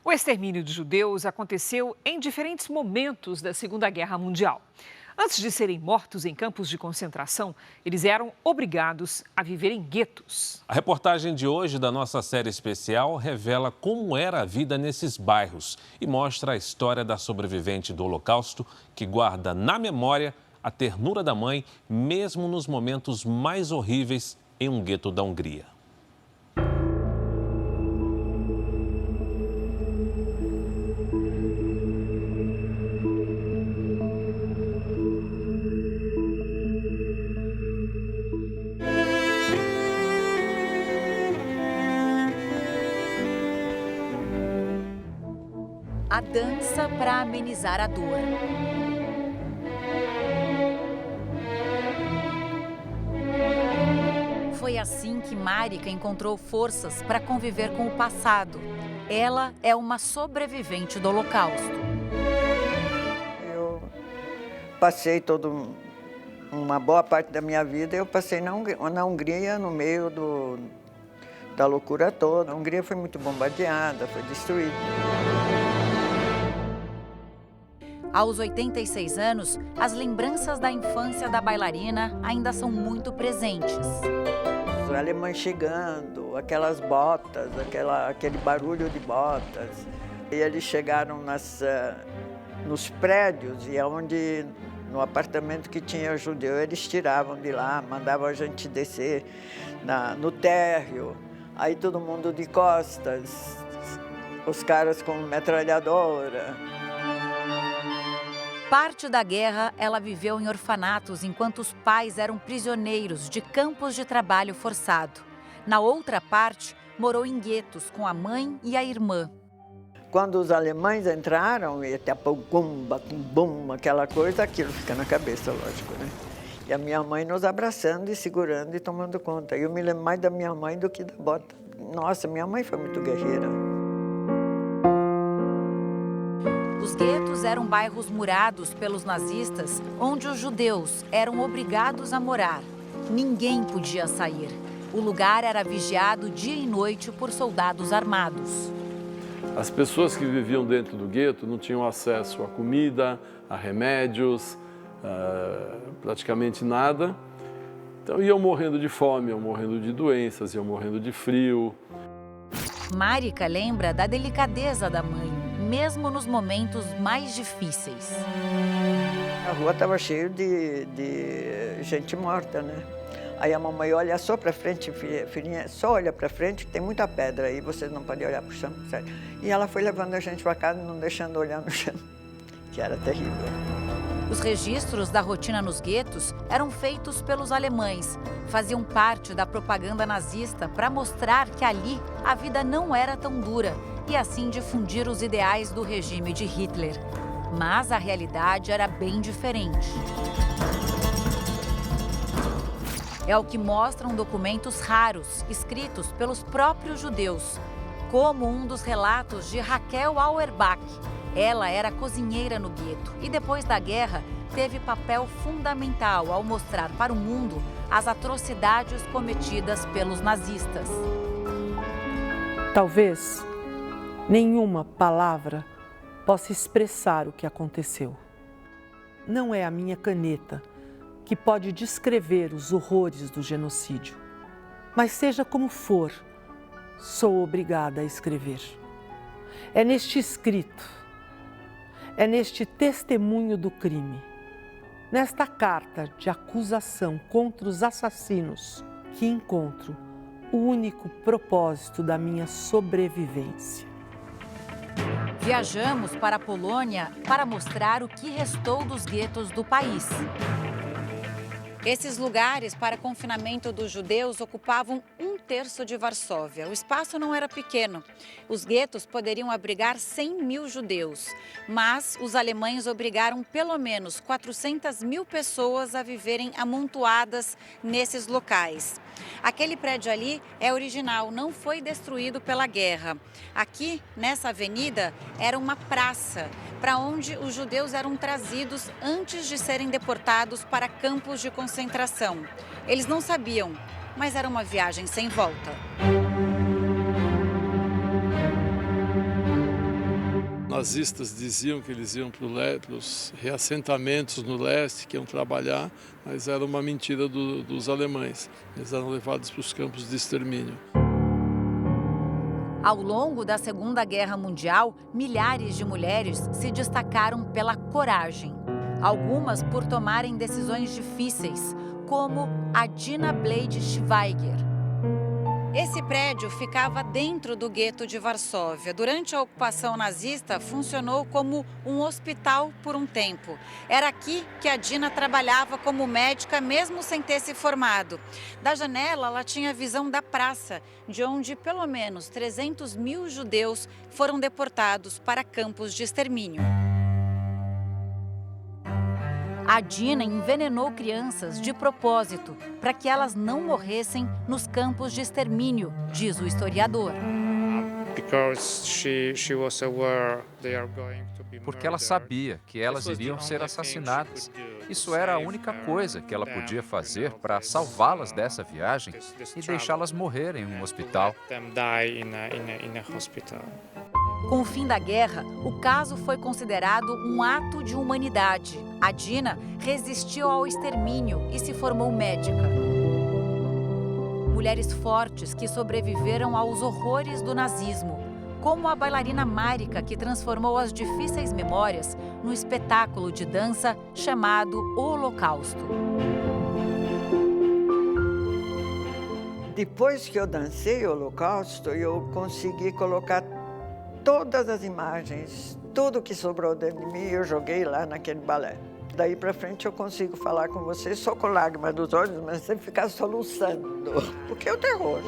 O extermínio de judeus aconteceu em diferentes momentos da Segunda Guerra Mundial. Antes de serem mortos em campos de concentração, eles eram obrigados a viver em guetos. A reportagem de hoje da nossa série especial revela como era a vida nesses bairros e mostra a história da sobrevivente do Holocausto que guarda na memória a ternura da mãe, mesmo nos momentos mais horríveis em um gueto da Hungria. A dança para amenizar a dor. Foi assim que Marika encontrou forças para conviver com o passado. Ela é uma sobrevivente do Holocausto. Eu passei uma boa parte da minha vida, eu passei na Hungria, no meio da loucura toda. A Hungria foi muito bombardeada, foi destruída. Aos 86 anos, as lembranças da infância da bailarina ainda são muito presentes. Os alemães chegando, aquelas botas, aquele barulho de botas. E eles chegaram nos prédios e onde, no apartamento que tinha judeu, eles tiravam de lá, mandavam a gente descer no térreo. Aí todo mundo de costas, os caras com metralhadora. Parte da guerra, ela viveu em orfanatos enquanto os pais eram prisioneiros de campos de trabalho forçado. Na outra parte, morou em guetos com a mãe e a irmã. Quando os alemães entraram, e até bum, aquela coisa, aquilo fica na cabeça, lógico, né? E a minha mãe nos abraçando e segurando e tomando conta. Eu me lembro mais da minha mãe do que da bota. Nossa, minha mãe foi muito guerreira. Os guetos eram bairros murados pelos nazistas, onde os judeus eram obrigados a morar. Ninguém podia sair. O lugar era vigiado dia e noite por soldados armados. As pessoas que viviam dentro do gueto não tinham acesso a comida, a remédios, praticamente nada. Então iam morrendo de fome, iam morrendo de doenças, iam morrendo de frio. Marika lembra da delicadeza da mãe, mesmo nos momentos mais difíceis. A rua estava cheia de gente morta, né? Aí a mamãe olha só para frente, filhinha, só olha para frente, que tem muita pedra aí, vocês não podem olhar para o chão, sério. E ela foi levando a gente para casa, não deixando olhar no chão, que era terrível. Os registros da rotina nos guetos eram feitos pelos alemães. Faziam parte da propaganda nazista para mostrar que ali a vida não era tão dura e assim difundir os ideais do regime de Hitler. Mas a realidade era bem diferente. É o que mostram documentos raros, escritos pelos próprios judeus, como um dos relatos de Raquel Auerbach. Ela era cozinheira no gueto e, depois da guerra, teve papel fundamental ao mostrar para o mundo as atrocidades cometidas pelos nazistas. Talvez nenhuma palavra possa expressar o que aconteceu. Não é a minha caneta que pode descrever os horrores do genocídio. Mas seja como for, sou obrigada a escrever. É neste escrito, é neste testemunho do crime, nesta carta de acusação contra os assassinos, que encontro o único propósito da minha sobrevivência. Viajamos para a Polônia para mostrar o que restou dos guetos do país. Esses lugares para confinamento dos judeus ocupavam 1/3 de Varsóvia. O espaço não era pequeno. Os guetos poderiam abrigar 100.000 judeus, mas os alemães obrigaram pelo menos 400.000 pessoas a viverem amontoadas nesses locais. Aquele prédio ali é original, não foi destruído pela guerra. Aqui, nessa avenida, era uma praça para onde os judeus eram trazidos antes de serem deportados para campos de concentração. Eles não sabiam, mas era uma viagem sem volta. nazistas diziam que eles iam para os reassentamentos no leste, que iam trabalhar, mas era uma mentira dos alemães. Eles eram levados para os campos de extermínio. Ao longo da Segunda Guerra Mundial, milhares de mulheres se destacaram pela coragem. Algumas por tomarem decisões difíceis, como a Dina Blade Schweiger. Esse prédio ficava dentro do gueto de Varsóvia. Durante a ocupação nazista, funcionou como um hospital por um tempo. Era aqui que a Dina trabalhava como médica, mesmo sem ter se formado. Da janela, ela tinha visão da praça, de onde pelo menos 300 mil judeus foram deportados para campos de extermínio. A Dina envenenou crianças de propósito para que elas não morressem nos campos de extermínio, diz o historiador. Porque ela sabia que elas iriam ser assassinadas. Isso era a única coisa que ela podia fazer para salvá-las dessa viagem e deixá-las morrer em um hospital. Com o fim da guerra, o caso foi considerado um ato de humanidade. A Dina resistiu ao extermínio e se formou médica. Mulheres fortes que sobreviveram aos horrores do nazismo, como a bailarina Marika, que transformou as difíceis memórias no espetáculo de dança chamado Holocausto. Depois que eu dancei o Holocausto, eu consegui colocar todas as imagens, tudo que sobrou dentro de mim, eu joguei lá naquele balé. Daí para frente eu consigo falar com você só com lágrimas dos olhos, mas sem ficar soluçando, porque é o terror.